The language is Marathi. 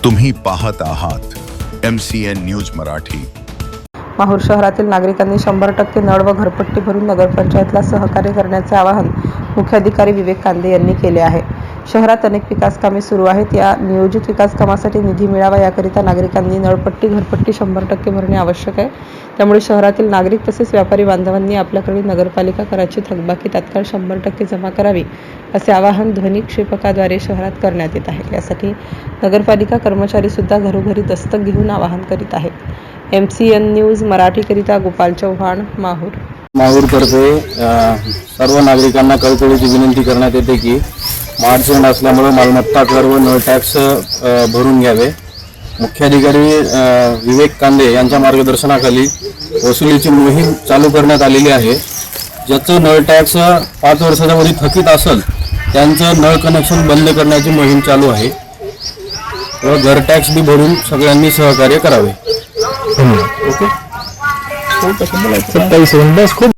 तुम्ही पाहत आहात MCN न्यूज मराठी। माहूर शहरातील नागरिकांनी 100% नळ व घरपट्टी भरून नगरपंचायतला सहकार्य करण्याचे आवाहन मुख्याधिकारी विवेक कांदे यांनी केले आहे। शहरात अनेक विकास कामे सुरू आहेत। या नियोजित विकास कामासाठी निधी मिळावा याकरिता नागरिकांनी नळपट्टी घरपट्टी 100% भरणे आवश्यक आहे। त्यामुळे शहरातील नागरिक तसेच व्यापारी बांधवांनी आपल्याकडील नगरपालिका कराची थकबाकी तात्काळ 100% जमा करावी असे आवाहन ध्वनी क्षेपकाद्वारे शहरात करण्यात येत आहे। यासाठी नगरपालिका कर्मचारी सुद्धा घरोघरी दस्तक घेऊन आवाहन करीत आहेत। MCN न्यूज मराठीकरिता गोपाल चव्हाण, माहूरतर्फे सर्व नागरिकांना कळकळीची विनंती करण्यात येते की मार्च एंड असल्यामुळे मालमत्ता कर व नळ टॅक्स भरून घ्यावे। मुख्याधिकारी विवेक कांदे यांच्या मार्गदर्शनाखाली वसुलीची मोहीम चालू करण्यात आलेली आहे। ज्याचं नळ टॅक्स 5 वर्षाच्या मध्ये थकीत असेल त्यांचं नळ कनेक्शन बंद करण्याची मोहीम चालू आहे व घर टॅक्स बी भरून सगळ्यांनी सहकार्य करावे। ओके 27 खूप